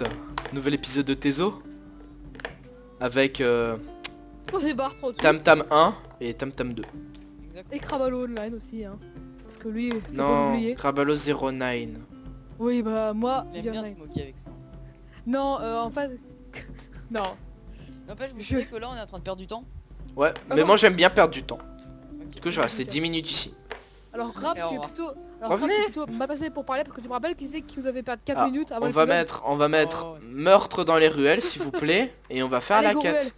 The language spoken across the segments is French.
tous, nouvel épisode de Tezo avec On se barre trop de Tam Tam 1 et Tam Tam 2. Exact. Et Cravalo Online aussi, hein. Parce que lui, faut pas Non, l'oublier. Krabalo 09. Oui, bah moi, Il aime il y bien en a- se moquer avec ça. Non, en fait... non. N'empêche, vous Je- savez que là on est en train de perdre du temps. Ouais, mais non. moi j'aime bien perdre du temps. Ok. Du coup je vais rester 10 minutes ici. Alors Grab, Et au tu es revoir. plutôt... Revenez. Plutôt mal passé pour parler parce que tu me rappelles qui c'est qui nous avait perdu 4 Ah, minutes avant On le va pilote. mettre Oh, ouais. meurtre dans les ruelles s'il vous plaît. Et on va faire Allez, la go quête. ruelles.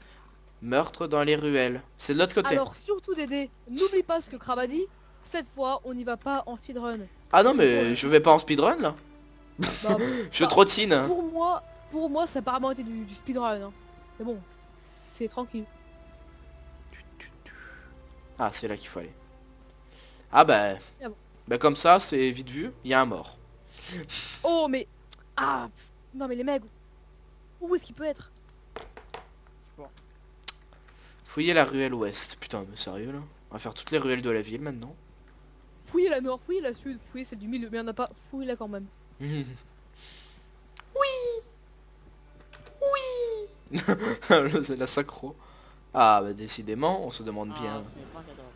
Meurtre dans les ruelles. C'est de l'autre côté. Alors surtout Dédé, n'oublie pas ce que Crab a dit. Cette fois, on n'y va pas en speedrun. Ah non mais je vais pas en speedrun là. Bah, Je bah, trottine. pour moi, ça a apparemment été du speedrun. Hein. C'est bon, c'est tranquille. Ah c'est là qu'il faut aller. Ah bah... Ah bon. Bah comme ça c'est vite vu, il y a un mort. Oh mais... Ah non mais les mecs, où est-ce qu'il peut être? Fouillez la ruelle ouest. Putain mais sérieux là. On va faire toutes les ruelles de la ville maintenant. Fouillez la nord, fouillez la sud, fouillez celle du milieu, mais il n'y en a pas, fouillez-la quand même. C'est la sacro. Ah bah décidément, on se demande bien. Ah, ce n'est pas un cadavre.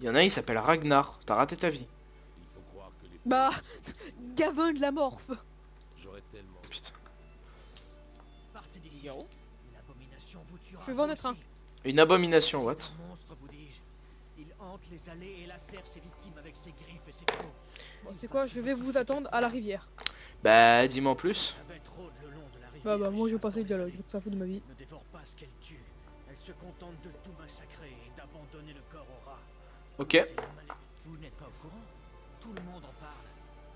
Il y en a, il s'appelle Ragnar. T'as raté ta vie. Il faut croire que les Bah... Gavin de la morphe. j'aurais tellement Putain. Partez d'ici. Figaro. Une abomination vous tuera. Je veux en être un. Une abomination, what? Un monstre, vous dis-je. Il hante les allées et lacère ses victimes avec ses griffes et ses crocs. Bon, c'est quoi? Je vais vous attendre à la rivière. Bah dis-moi en plus. La bête rôde le long de la rivière. Bah moi je vais passer le dialogue, je ça fout de ma vie. Ne dévore pas ce qu'elle tue. Elle se contente de tout massacrer et d'abandonner le corps au rat. Ok. C'est la Vous n'êtes pas au courant? Tout le monde en parle.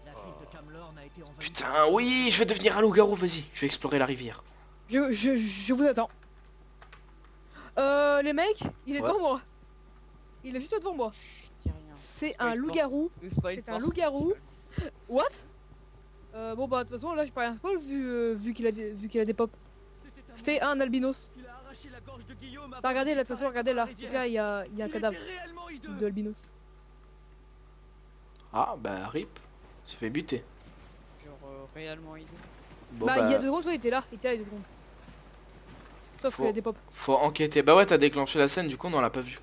La ville de Camlorn a été envahie. Putain, oui, je vais devenir un loup-garou, vas-y. Je vais explorer la rivière. Je vous attends. Les mecs, il est Ouais. devant moi. Il est juste devant moi. Je dis rien. C'est Spoil un pas. loup-garou. Ne spoil C'est pas. un loup-garou. What? Bon bah de toute façon là je peux rien spoil vu qu'il a des pop. C'est un albinos. Il a arraché la gorge de Guillaume avant Bah regardez là, de de toute façon regardez là. disparaître Là il y a un Il était cadavre réellement hideux. de albinos. Ah bah rip. Se fait buter. Genre réellement hideux. Bon Bah bah, il y a 2 secondes, ouais, il était là il y a 2 secondes. Sauf Faut- qu'il a des pop. faut enquêter. Bah ouais, t'as déclenché la scène, du coup on l'a pas vu.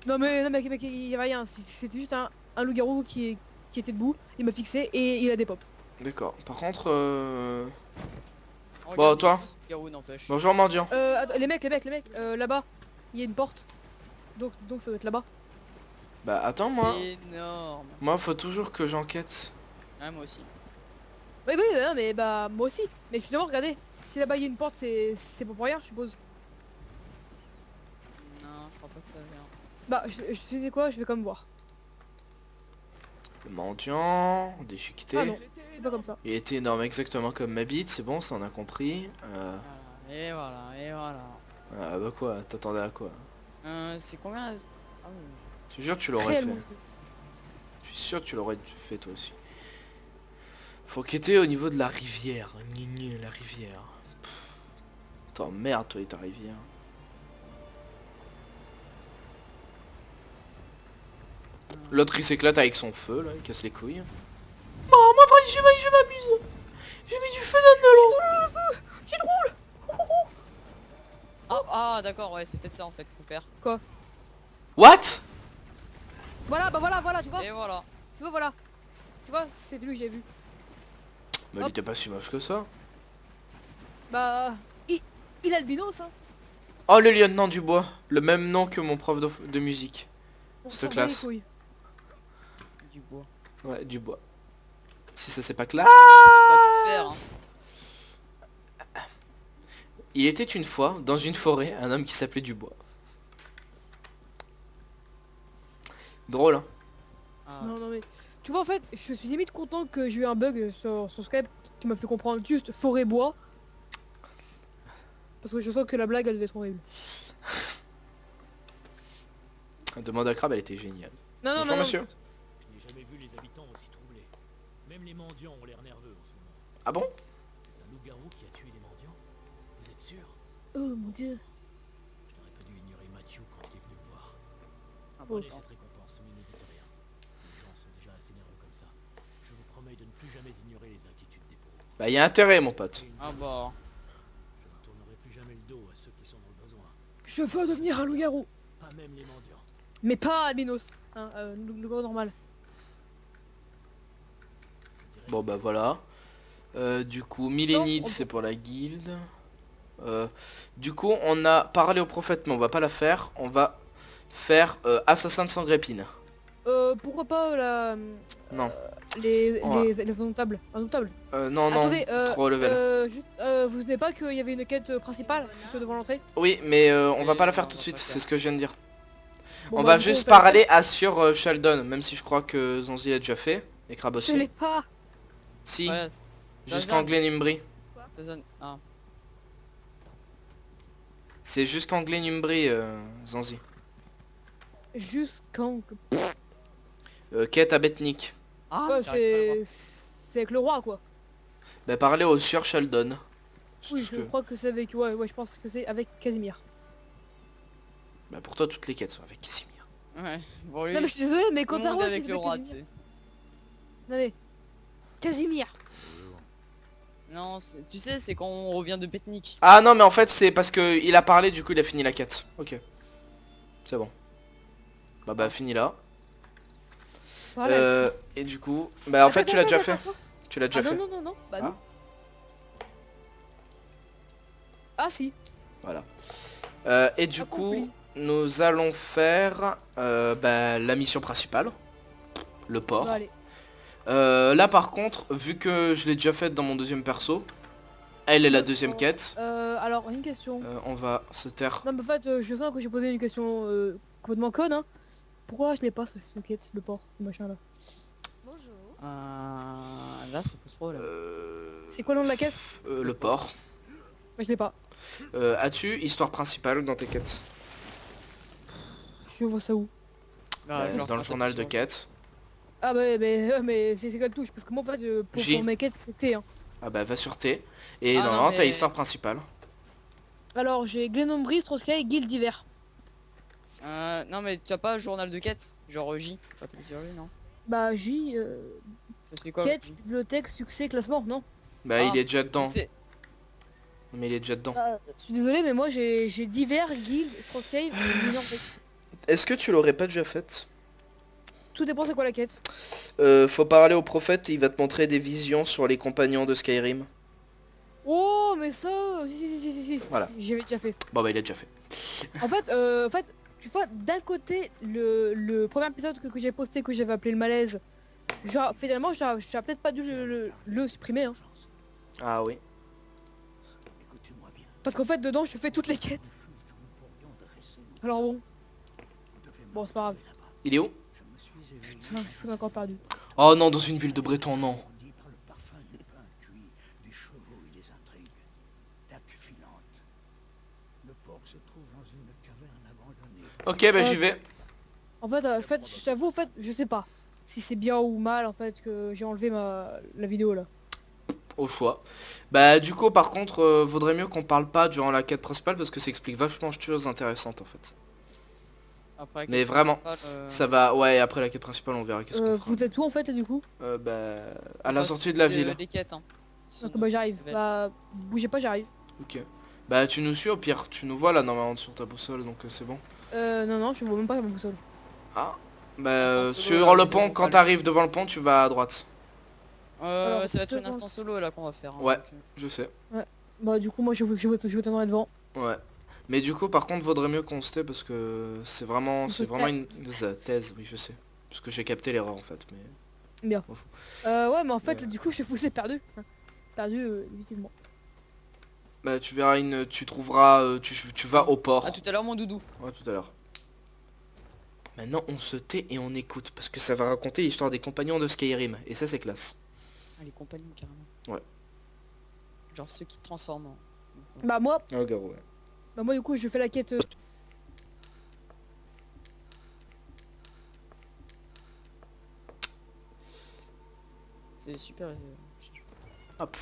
Non mais mec, il y avait rien. C'était juste un loup-garou qui était debout. Il m'a fixé et il a des pop. D'accord. Par contre, Regarde, Bon, toi. Figaro n'empêche. bonjour mendiant. Attends, les mecs, là-bas, il y a une porte. Donc ça doit être là-bas. Bah attends moi. Énorme. Moi faut toujours que j'enquête. Ah, moi aussi. Oui, mais bah moi aussi. Mais justement, regardez, si là-bas il y a une porte, c'est pas pour rien, je suppose. Non, je crois pas que ça vient. Bah, je sais quoi, je vais quand même voir. Le mendiant, déchiqueté. Ah non, c'est pas comme ça. Il était énorme exactement comme ma bite, c'est bon, ça on a compris. Voilà, et voilà, et voilà. Ah bah quoi, t'attendais à quoi? C'est combien la- Ah oui. Je te jure que tu l'aurais fait. Réellement. Je suis sûr que tu l'aurais fait toi aussi. Faut enquêter au niveau de la rivière. Gna, la rivière. Pff. Attends, merde toi et ta rivière. L'autre il s'éclate avec son feu là, il casse les couilles. Oh moi je m'amuse. J'ai mis du feu dans de l'eau. Ah, d'accord, ouais, c'est peut-être ça en fait qu'on perd. What? Voilà, bah voilà, tu vois. Et voilà. Tu vois, voilà. Tu vois, c'est lui que j'ai vu. Mais il était pas si moche que ça. Bah, il a le binos, hein. Oh le lieutenant Dubois, le même nom que mon prof de musique. On Cette s'en bat classe. les couilles. Du bois. Ouais, Dubois. Si ça c'est pas classe. Pas tout faire, hein. Il était une fois, dans une forêt, un homme qui s'appelait Dubois. Drôle, hein? Ah, Non mais, tu vois en fait, je suis limite content que j'ai eu un bug sur Skype qui m'a fait comprendre juste forêt bois. Parce que je sens que la blague elle devait être horrible. Demande à Crabe, elle était géniale. Non, Bonjour monsieur. Je n'ai jamais vu les habitants aussi troublés. Même les mendiants ont l'air nerveux en ce moment. Ah bon? C'est un loup-garou qui a tué des mendiants. Vous êtes sûr? Oh mon dieu. Je n'aurais pas dû ignorer Mathieu quand il est venu me voir. ah, Oh, Prenez ça. cette récompense, mais ne dites rien. Les gens sont déjà assez nerveux comme ça. Je vous promets promets de ne plus jamais ignorer les inquiétudes des pauvres. Bah, y a intérêt, mon pote. Ah bah. Je ne tournerai plus jamais le dos à ceux qui sont dans le besoin. Je veux devenir un loup-garou. Pas même les mendiants. Mais pas albinos. Hein, loup-garou normal. Bon, bah voilà. Du coup, Millénide, Non, on- c'est pour la guilde. Du coup, on a parlé au prophète, mais on va pas la faire. On va faire Assassin de Sangrépine. Pourquoi pas Non. les indomptables. Indomptables. Non, non, Attendez, trop level. vous savez pas qu'il y avait une quête principale juste devant l'entrée? Oui, mais on va Et pas la faire on tout de va suite, pas c'est faire. ce que je viens de dire. Bon, On bah, va du coup, juste fait la parler à sur Sheldon, même si je crois que Zanzi l'a déjà fait, et Crab quête. Je aussi. l'ai pas. Si, Ouais, jusqu'en Glenumbry. ça sonne. Ah. C'est jusqu'en Glenumbry, Zanzi. Jusqu'en... Quête à Betnik. Ah, Ouais, j'arrive pas à le voir. c'est avec le roi quoi. Bah parler au Sir Sheldon. C'est Oui, tout ce je que- crois que c'est avec... Ouais, je pense que c'est avec Casimir. Bah pour toi toutes les quêtes sont avec Casimir. Ouais. Bon, lui, Non mais je suis désolé, mais tout quand le t'as un monde roi, avec c'est le roi, tu Casimir. sais. Non mais... Casimir. Non, tu sais, c'est quand on revient de Petnik. Ah non mais en fait c'est parce que il a parlé, du coup il a fini la quête. Ok. C'est bon. Bah fini là. Voilà. Et du coup... Bah en fait Attends, tu l'as déjà attends, fait. attends. Tu l'as déjà Ah fait. non. Bah Ah. non. Ah si. Voilà. Et du coup, Accompli. nous allons faire bah, la mission principale. Le port. Bah, allez. Là par contre, vu que je l'ai déjà faite dans mon deuxième perso, elle est la deuxième quête. Alors, une question. On va se taire. Non mais en fait, je sens que j'ai posé une question complètement conne, hein. Pourquoi je l'ai pas, cette quête, le port, le machin là? Là, ça pose problème. C'est quoi le nom de la quête? Le port. Moi je l'ai pas. As-tu histoire principale dans tes quêtes? Je vois ça où? Genre, Dans le quand journal de t'appuies quête. Ah bah mais c'est quelle touche? Parce que moi en fait, J. pour mes quêtes, c'était hein. Ah bah va sur T. Et Ah, non, normalement t'as mais- histoire principale. Alors j'ai Glenumbry, Strosky, Guild d'hiver. non, mais tu as pas journal de quête? Genre J. Pas t'as sur lui, non? Bah J, Ça c'est quoi? quête, J bibliothèque, succès, classement, non? Bah Ah, il est déjà dedans. C'est- Mais il est déjà dedans. Je suis désolé mais moi j'ai d'hiver, Guild, Strosky, Glenumbry. Est-ce que tu l'aurais pas déjà faite? Tout dépend c'est quoi la quête. Faut parler au prophète, il va te montrer des visions sur les compagnons de Skyrim. Oh mais ça, si. Voilà. J'avais déjà fait. Bon bah il a déjà fait. En fait, tu vois, d'un côté, le premier épisode que j'ai posté, que j'avais appelé le malaise, genre, finalement, j'aurais peut-être pas dû le supprimer, hein. Ah oui. Écoutez-moi bien. Parce qu'en fait, dedans, je fais toutes les quêtes. Nous pourrions dresser nos... Alors bon, Vous devez me bon, c'est pas grave. retrouver là-bas. Il est où? Je me suis éveillé. Putain, je suis encore perdu. Oh non, dans une ville de Breton, non. Grandi par le parfum du pain cuit, des chevaux et des intrigues. Dac filante. Le port se trouve dans une caverne abandonnée. Ok, bah j'y vais. En fait, j'avoue, en fait, je sais pas si c'est bien ou mal, en fait, que j'ai enlevé la vidéo, là. Au choix. Bah du coup, par contre, vaudrait mieux qu'on parle pas durant la quête principale parce que ça explique vachement de choses intéressantes en fait. Après, la Mais quête vraiment, principale, Ça va, ouais, après la quête principale, on verra qu'est-ce qu'on fera. Vous êtes où, en fait, du coup? Bah, à la sortie de la ville. Les quêtes, hein. Donc, bah, j'arrive. Bah, bougez pas, j'arrive. Ok. Bah tu nous suis au pire, tu nous vois là normalement sur ta boussole, donc c'est bon. Non, je vois même pas mon boussole. Ah. Bah Instant solo, sur là, le vidéo, pont, on quand va t'arrives devant le pont, tu vas à droite. Alors, Ça va être une devant- instant solo là qu'on va faire. hein, Ouais. donc, Je sais. Bah, du coup, moi, je vais t'attendre devant. Ouais. Mais du coup, par contre, vaudrait mieux qu'on se tait parce que c'est vraiment une thèse, oui, je sais. Parce que j'ai capté l'erreur en fait, mais... Bien. M'en fous. Ouais, mais en fait, Ouais. du coup, je vous ai perdu. Perdu, effectivement. Bah tu verras tu trouveras, tu vas au port. À tout à l'heure, mon doudou. Ouais, tout à l'heure. Maintenant, on se tait et on écoute parce que ça va raconter l'histoire des compagnons de Skyrim et ça c'est classe. Ah, les compagnons, carrément. Ouais. Genre ceux qui te transforment. Bah, moi, Oh garou, ouais. du coup, je fais la quête. C'est super. Hop.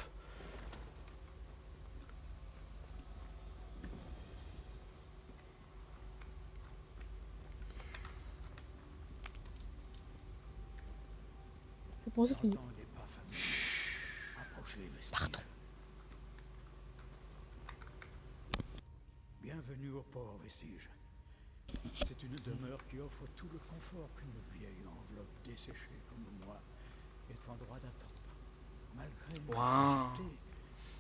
C'est bon, c'est fini. J'entends les pas Approchez les vestiges. Pardon. Bienvenue au port Vestige. C'est une demeure qui offre tout le confort qu'une vieille enveloppe desséchée comme moi est en droit d'attendre. Malgré mes Waouh. difficultés,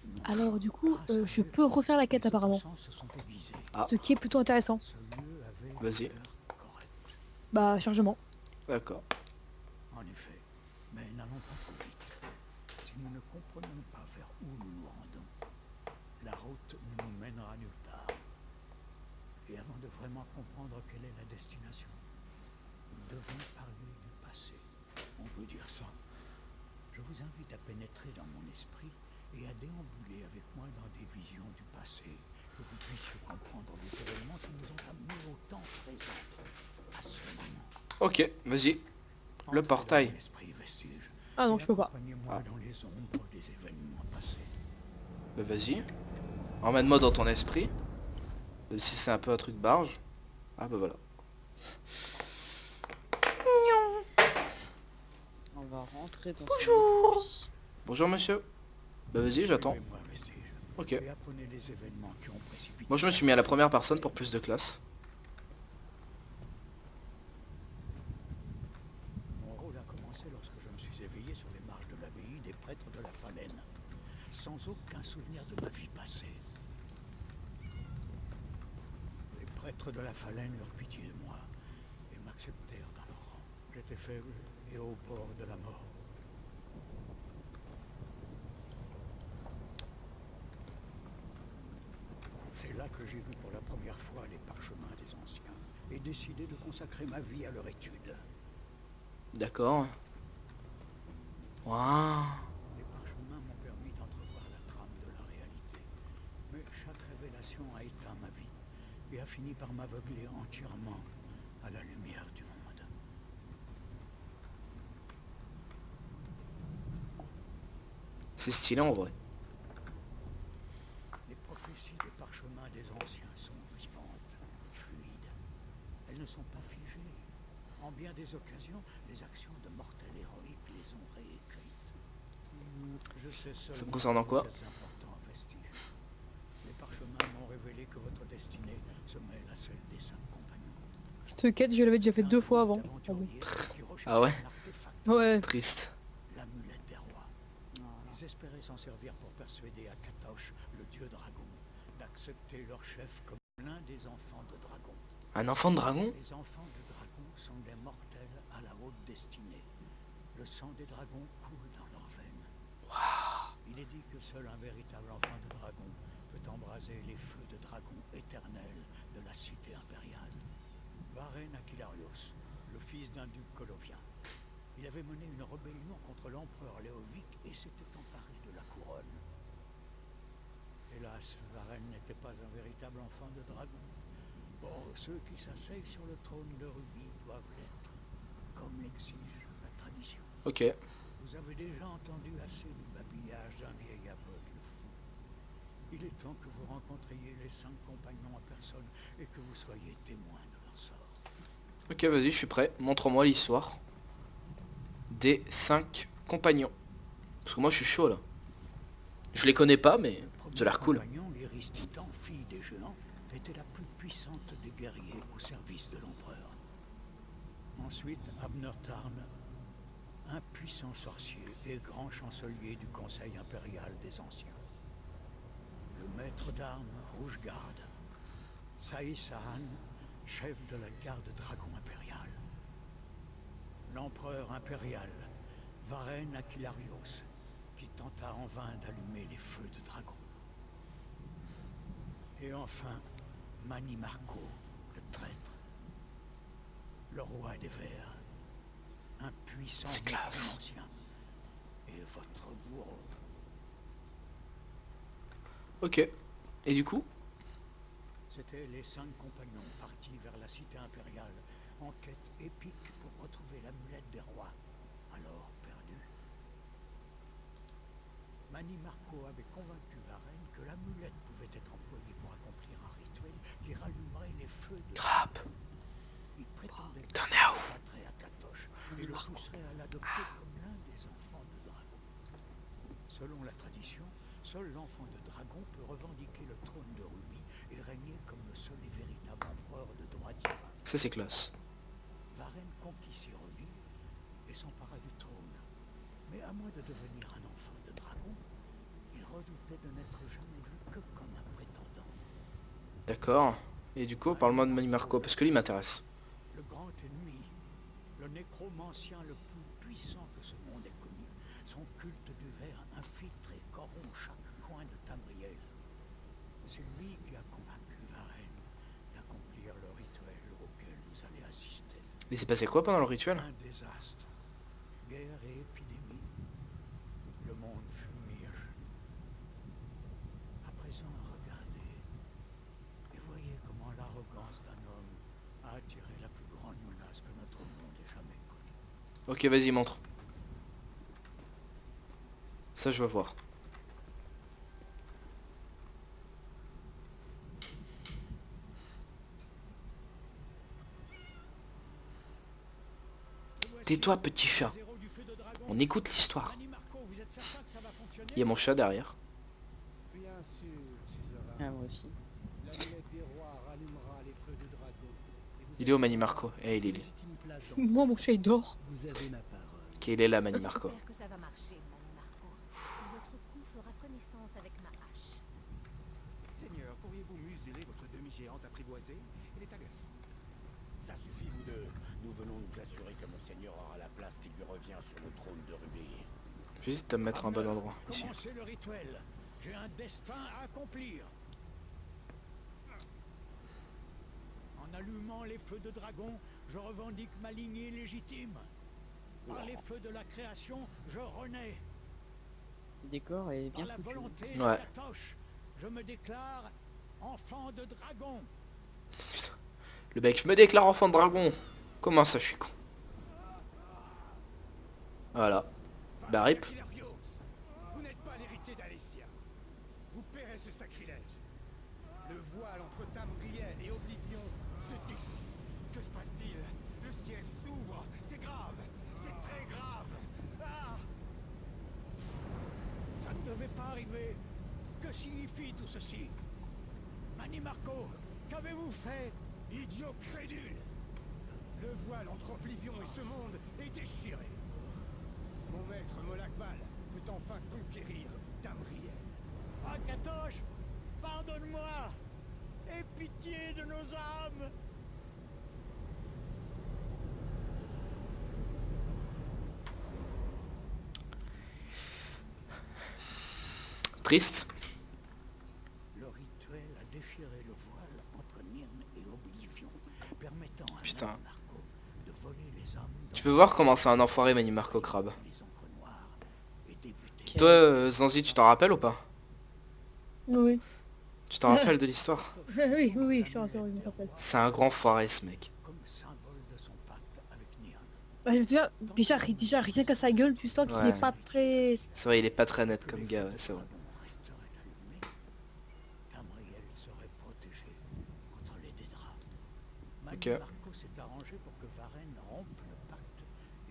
non, Alors du coup, grâce à je eux, peux refaire la quête les apparemment. innocents se sont aiguisés. Ah. Ce qui est plutôt intéressant. Ce lieu avait une Vas-y. odeur correcte. Bah, chargement. D'accord. En effet, mais n'allons pas trop vite. Si nous ne comprenons pas vers où nous nous rendons, la route ne nous mènera nulle part. Et avant de vraiment comprendre quelle est la destination, nous devons parler du passé. On peut dire ça. Je vous invite à pénétrer dans mon esprit et à déambuler avec moi dans des visions du passé, que vous puissiez comprendre les événements qui nous ont amenés au temps présent, à ce moment. Ok, vas-y. Le Entrez portail. dans mon esprit, Vestige, Ah non, et je peux pas. accompagnez-moi dans les ombres des événements passés. Bah vas-y. Emmène-moi dans ton esprit. Même si c'est un peu un truc barge. Ah bah voilà. On va rentrer dans Bonjour. son esprit. Bonjour monsieur. Bah vas-y, j'attends. Suivez-moi, Vestige, Ok. et apprenez les événements qui ont précipité. Moi je me suis mis à la première personne pour plus de classe. Mon rôle a commencé lorsque je me suis éveillé sur les marches de l'abbaye des prêtres de la Falaine, sans aucun souvenir de ma vie passée. Les prêtres de la Falaine eurent pitié de moi et m'acceptèrent dans leur rang. J'étais faible et au bord de la mort. C'est là que j'ai vu pour la première fois les parchemins des anciens et décidé de consacrer ma vie à leur étude. D'accord. Waouh. Les parchemins m'ont permis d'entrevoir la trame de la réalité. Mais chaque révélation a éteint ma vie et a fini par m'aveugler entièrement à la lumière du monde. C'est stylé en vrai. Les prophéties des parchemins des anciens sont vivantes, fluides. Elles ne sont pas figées. En bien des occasions, les actions de mortels héroïques les ont réécrites. Je sais seulement Ça me concerne en quoi? que c'est important, Vestige. Les parchemins m'ont révélé que votre destinée se mêle à celle des 5 compagnons. Cette quête, je l'avais déjà fait 2 fois avant. Ah bon. D'aventuriers qui recherchaient Ah ouais? un artefact, Ouais. Triste. l'amulette des rois. Ils espéraient s'en servir pour persuader Akatosh, le dieu dragon, d'accepter leur chef comme l'un des enfants de dragon. Un enfant de dragon? Les enfants de dragon sont des mortels à la haute destinée. Le sang des dragons coule dans leurs veines. Il est dit que seul un véritable enfant de dragon peut embraser les feux de dragon éternels de la cité impériale. Varen Aquilarios, le fils d'un duc colovien. Il avait mené une rébellion contre l'empereur Léovic et s'était emparé de la couronne. Hélas, Varen n'était pas un véritable enfant de dragon. Bon, ceux qui s'asseyent sur le trône de rubis doivent l'être, comme l'exige la tradition. Ok. Vous avez déjà entendu assez du babillage d'un vieil aveugle fou. Il est temps que vous rencontriez les 5 compagnons en personne et que vous soyez témoins de leur sort. Ok, vas-y, je suis prêt. Montre-moi l'histoire des 5 compagnons. Parce que moi je suis chaud là. Je les connais pas, mais Le ça a l'air cool. compagnon, l'Iris Titan, fille des géants, était la plus puissante des guerriers au service de l'empereur. Ensuite, Abner Tarn, un puissant sorcier et grand chancelier du Conseil impérial des Anciens. Le maître d'armes Rougegarde, Saïs Sahan, chef de la garde dragon impériale. L'empereur impérial, Varen Aquilarios, qui tenta en vain d'allumer les feux de dragon. Et enfin, Mani Marco, le traître. Le roi des vers, un puissant C'est classe. ancien, et votre bourreau. Ok. Et du coup? C'étaient les 5 compagnons partis vers la cité impériale en quête épique pour retrouver l'amulette des rois, alors perdue. Mani Marco avait convaincu Varen que l'amulette pouvait être employée pour accomplir un rituel qui rallumerait les feux de Crap. Il prétendait T'en es à où? battrait Akatosh et le pousserait à l'adopter comme l'un des enfants de dragon. Selon la tradition, seul l'enfant de dragon peut revendiquer le trône de Rubis et régner comme le seul et véritable empereur de droit divin. Ça c'est classe. Varenne conquit ses Rubis et s'empara du trône. Mais à moins de devenir un enfant de dragon, il redoutait de n'être jamais vu que comme un prétendant. D'accord. Et du coup, parle-moi de Manimarco, parce que lui m'intéresse. Le grand ennemi, le nécromancien le plus puissant que ce monde ait connu, son culte du ver infiltre et corrompt chaque coin de Tamriel. C'est lui qui a convaincu Varenne d'accomplir le rituel auquel vous allez assister. Il s'est passé quoi pendant le rituel? Un désastre, guerre et épidémie. Le monde fut mis à genoux. À présent, regardez et voyez comment l'arrogance d'un homme a attiré la plus grande menace que notre monde ait jamais connue. Ok, vas-y, montre. Ça, je veux voir. Tais-toi, petit chat. On écoute l'histoire. Il y a mon chat derrière. Ah, moi aussi. Il est où, Manimarco? Eh, il est là. Moi, mon chat, il dort. Vous avez ma parole. Ok, il est là, Manimarco. J'espère que ça va marcher, Manimarco. Votre coup fera connaissance avec ma hache. Seigneur, pourriez-vous museler votre demi-géante apprivoisée? Elle est agaçante. Ça suffit, vous deux. Nous venons nous assurer que mon seigneur aura la place qui lui revient sur le trône de Rubis. J'hésite à me mettre à un bon endroit, ici. Commencez le rituel. J'ai un destin à accomplir. En allumant les feux de dragon, je revendique ma lignée légitime. Par les feux de la création, je renais. Le décor est Par bien la foutu. volonté de Ouais. la toche, je me déclare enfant de dragon. Putain. Le mec, je me déclare enfant de dragon. Comment ça, je suis con. Voilà. Bah, rip. Hilarios, vous n'êtes pas l'héritier d'Alessia. Vous paierez ce sacrilège. Le voile entre Tamriel et Oblivion se déchire. Que se passe-t-il? Le ciel s'ouvre. C'est grave. C'est très grave. Ah! Ça ne devait pas arriver. Que signifie tout ceci? Manimarco, qu'avez-vous fait? Idiot crédule! Le voile entre Oblivion et ce monde est déchiré. Mon maître Molakbal peut enfin conquérir Tamriel. Akatosh, pardonne-moi. Aie pitié de nos âmes. Triste. Le rituel a déchiré le voile entre Nirn et Oblivion, permettant à Putain. Manimarco de voler les âmes dans Tu veux voir comment c'est un enfoiré, Manimarco Crabe? les encres noires et débuter. Toi, Zanzi, tu t'en rappelles ou pas? Oui. Tu t'en rappelles de l'histoire? Oui, je me rappelle. C'est un grand foiré, ce mec. Comme symbole de son pacte avec Nirn. Bah, je veux dire, déjà, rien qu'à sa gueule, tu sens qu'il Ouais. est pas très... C'est vrai, il est pas très net comme gars, ouais, c'est vrai. Resterait allumé, Tamriel serait protégé contre les dédraps. Ok. Manimarco s'est arrangé pour que Varenne rompe le pacte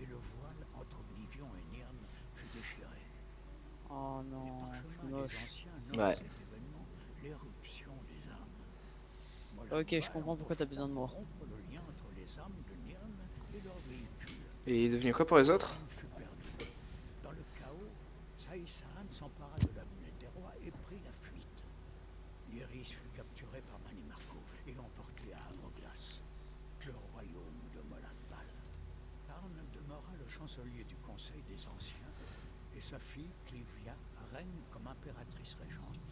et le voile entre Oblivion et Nirn fut déchiré. Oh Les non, parchemins c'est des moche. anciens nomment Ouais. cet événement l'éruption des âmes. Ok, je Molakbal comprends pourquoi t'as besoin de moi. rompre le lien entre les âmes de Nirn et leur véhicule. Et il est devenu quoi pour les autres? Fut perdu. Dans le chaos, Saïsan s'empara de la lunette des rois et prit la fuite. Lyris fut capturé par Manimarco et emporté à Havreglas, le royaume de Molakbal. Tarn demeura le chancelier du Conseil des Anciens et sa fille, Clivia, règne comme impératrice régente.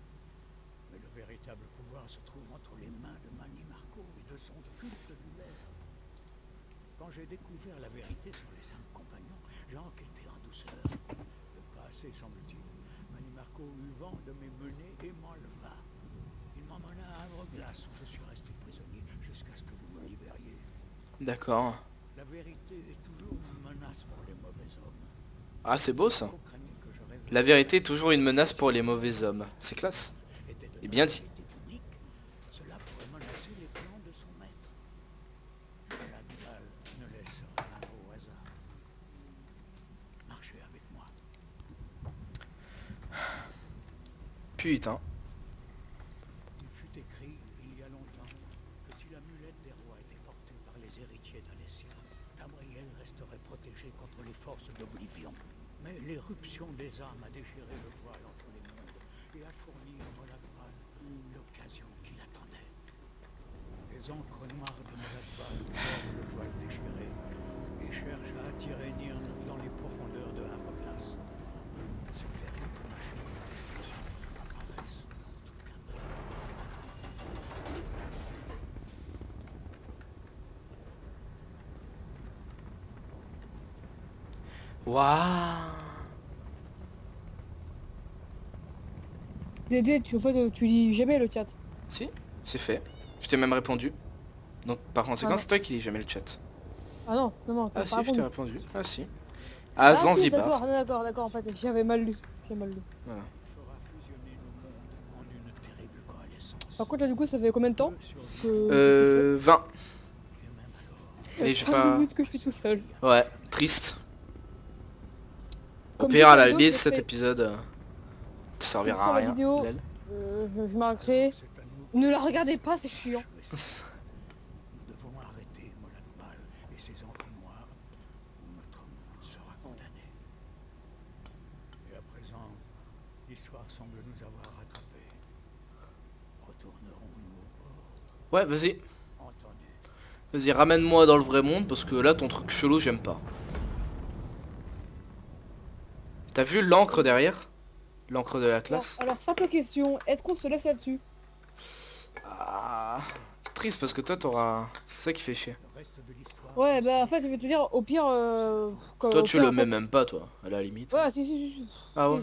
Mais le véritable pouvoir se trouve entre les mains de Manimarco et de son culte du ver. Quand j'ai découvert la vérité sur les 5 compagnons, j'ai enquêté en douceur. Le pas assez, semble-t-il. Manimarco eut vent de mes menées et m'enleva. Il m'emmena à Havreglas où je suis resté prisonnier jusqu'à ce que vous me libériez. D'accord. La vérité est toujours une menace pour les mauvais hommes. Ah, c'est beau ça. Faut craigner que je révèle La vérité est toujours une menace pour les mauvais hommes. C'est classe. était de Et bien dit. notoriété publique, cela pourrait menacer les plans de son maître. Molakbal ne laisse rien au hasard. Marchez avec moi. Putain. Il fut écrit il y a longtemps que si l'amulette des rois était portée par les héritiers d'Alessia, Tamriel resterait protégé contre les forces d'Oblivion. Mais l'éruption des âmes a déchiré le voile entre les mondes et a fourni à Moladbal l'occasion qu'il attendait. Les encres noires de Moladbal forment le voile déchiré et cherchent à attirer Nirn dans les profondeurs de Haroglas. Ces terribles machines de destruction apparaissent dans tout Tamriel. Waouh. Dédé, en fait, tu lis jamais le chat. Si, c'est fait. Je t'ai même répondu. Donc par conséquent, Ah non. c'est toi qui lis jamais le chat. Ah non, non, t'as Ah si, pas je t'ai répondu. répondu. Ah si. Ah À si, Zanzibar. d'accord, en fait, j'avais mal lu. J'ai mal lu. Voilà. Fera fusionner nos mondes en une terrible coalescence. Par contre, là, du coup, ça fait combien de temps que... 20. Et même alors, Et j'ai 5 pas... minutes que je suis tout seul. Ouais, triste. Au Comme pire, dit à la Aldo, limite, je cet fais- épisode... ça servira Sur à la rien. vidéo. lol. Je marquerai. c'est à nous Ne la regardez pas, c'est chiant. Nous devons arrêter Moladbal et ses encres noires, ou notre monde sera condamné. Et à présent, l'histoire semble nous avoir rattrapés. Retournerons-nous au port? Ouais, vas-y. Entendu. Vas-y, ramène-moi dans le vrai monde, parce que là, ton truc chelou, j'aime pas. T'as vu l'encre derrière? L'encre de la classe? Alors, simple question, est-ce qu'on se laisse là-dessus? Ah... Triste, parce que toi, t'auras... C'est ça qui fait chier. Le reste de l'histoire. Ouais, bah en fait, je vais te dire, au pire... Toi, tu le mets même pas, toi, à la limite. Ouais, si. Ah ouais?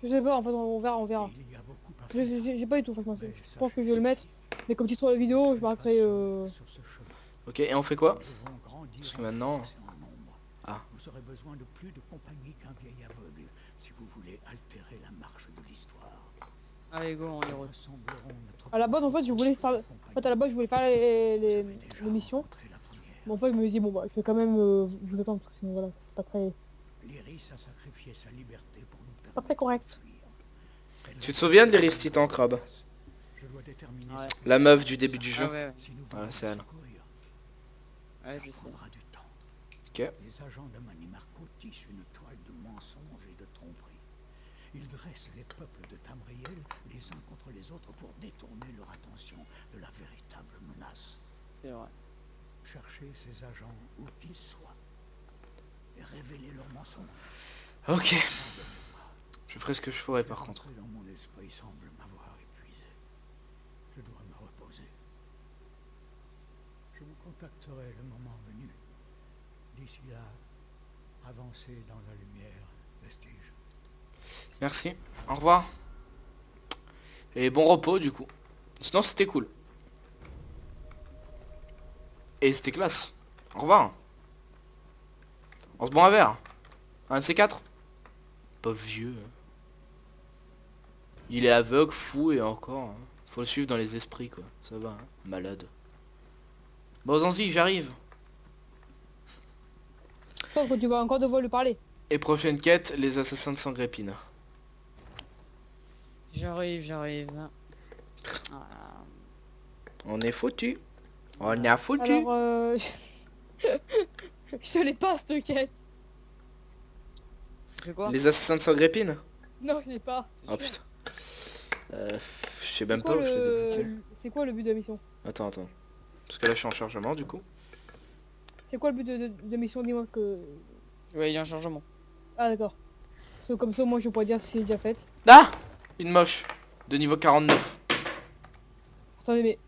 Je sais pas, en fait, on verra. Il y a beaucoup à J'ai pas du tout, franchement. Je pense que je vais le mettre. Mais comme titre de la vidéo, je marquerai... sur ce chemin. Ok, et on fait quoi? Nous devons grandir Parce que en maintenant- force et en nombre. Ah. Vous aurez besoin de plus de compagnie qu'un vieil aveugle si vous voulez altérer la marche de l'histoire. Allez, go, on y retourne. Ressembleront notre À la base, en fait, je voulais faire... En fait, à la base, je voulais faire les missions. rencontré la première. Mais en fait, je me dis, bon, bah, je vais quand même vous attendre, parce que sinon, voilà, c'est pas très... Lyrisse a sacrifié sa liberté pour nous permettre Pas très correct. de fuir. Elle Tu te va souviens de se l'Iris Titan Crabe? Je dois déterminer Ouais. ce que La meuf du début du Ah jeu? ouais, si nous Voilà, voulons c'est elle. secourir, ouais, ça je sais. prendra du temps. Ok. Les agents de Manimarco tissent une toile de mensonges et de tromperies. Ils dressent les peuples de Tamriel les uns contre les autres pour détourner leur attention de la véritable menace. C'est vrai. Cherchez ces agents où qu'ils soient et révélez leurs mensonges. Ok. Je ferai ce que je ferai par contre. L'entrée dans mon esprit semble m'avoir épuisé. Je dois me reposer. Je vous contacterai le moment venu. D'ici là, avancez dans la lumière, Vestige. Merci. Au revoir. Et bon repos du coup. Sinon c'était cool. Et c'était classe. Au revoir. On se boit un verre. Un de ces quatre. Pas vieux. hein. Il est aveugle, fou et encore. hein. Faut le suivre dans les esprits quoi. Ça va. hein. Malade. Bon Zanzi, j'arrive. Sauf que tu vas encore devoir lui parler. Et prochaine quête, les assassins de Sangrépine. J'arrive. Ah, On est foutu. On est foutu. Alors, je te l'ai pas, cette quête. c'est quoi? Les assassins de Sangrépine. Non, je l'ai pas. Oh putain. Je sais même C'est pas quoi où je l'ai débloqué. C'est quoi le but de la mission? Attends. Parce que là je suis en chargement du coup. C'est quoi le but de la mission? Dis-moi, parce que... Je vois, il y a un chargement. Ah, d'accord. Parce que comme ça, moi, je pourrais dire si c'est déjà fait. Ah, une moche. De niveau 49. Attendez, mais...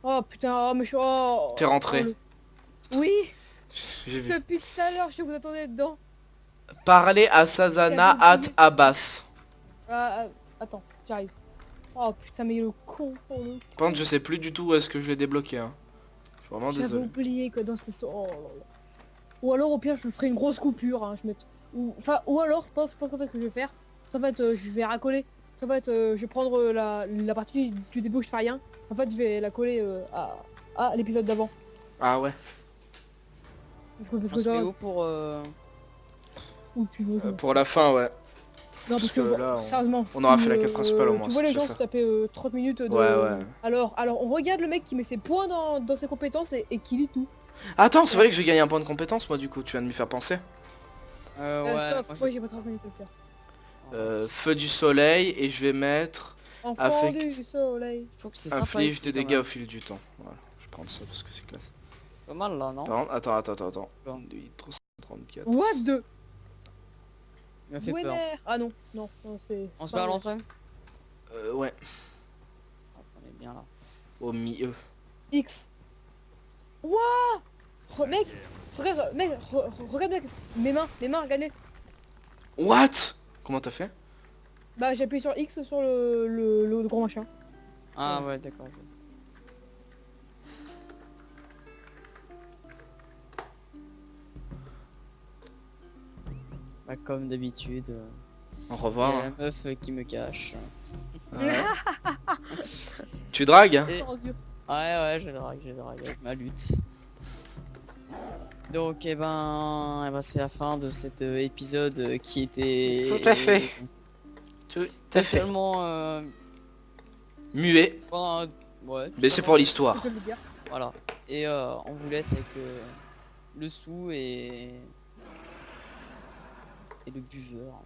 Oh, putain, oh, mais je suis... Oh, T'es rentré. oh, Oui, J'ai vu. depuis tout à l'heure, je vous attendais dedans. Parler à Sazana J'avais at oublié. Abbas. Attends, j'arrive. Oh, putain, mais le con. Oh, le... Par contre je sais plus du tout où est-ce que je l'ai débloqué. Hein. Je suis vraiment J'avais désolé. oublié que dans cette... Oh, là, là. Ou alors, au pire, je ferai une grosse coupure. Hein, je mets... ou alors, je pense qu'en fait, ce que je vais faire, en fait, je vais racoler. En fait, je vais prendre la partie du début où je fais rien. En fait, je vais la coller à l'épisode d'avant. Ah ouais. Parce On se met que où pour... où tu veux. Pour la fin ouais. Non, parce que, là, sérieusement, on aura fait la tu, quête principale au moins, tu vois c'est les gens déjà se ça. taper 30 minutes de... Ouais. Alors, on regarde le mec qui met ses points dans ses compétences et qui lit tout. Attends, c'est vrai que j'ai gagné un point de compétence, moi, du coup, tu viens de m'y faire penser. Ouais. Sauf, moi, moi j'ai pas 30 minutes à le faire. Feu du soleil, et je vais mettre Enfant affect- du soleil. je trouve que c'est sympa inflige ici, des quand dégâts même. au fil du temps. Voilà, je vais prendre ça parce que c'est classe. Pas mal là, non? Par contre, attends. Bon. 8, 334. What the... Il m'a fait peur. Winner. Ah non, c'est... On se pas met à vrai. l'entrée? Ouais, On est bien là. au milieu. X. Wouah, mec, regarde, mec, mes mains, regardez. What? Comment t'as fait? Bah j'ai appuyé sur X sur le gros machin. Ah ouais, d'accord. ok. Bah comme d'habitude, Au il y revoir. a la meuf qui me cache. Ouais. Tu dragues hein? Et- Sans yeux. Ouais, je drague avec ma lutte. Donc eh ben c'est la fin de cet épisode qui était... Tout à fait. Tout à fait. Totalement... Muet. ouais, Mais c'est pour l'histoire. Je peux le dire. Voilà. Et on vous laisse avec le sou et le buveur.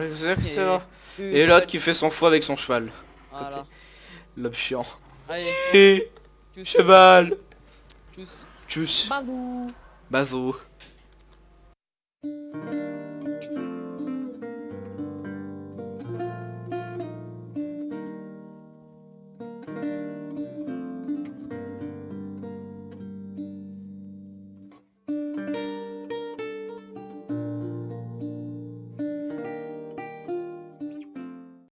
Exactement. Et Et l'autre qui fait son fou avec son cheval. Voilà. L'homme chiant. Allez, Et tchuss, cheval. tchuss. Tchuss. Bazou. Bazo.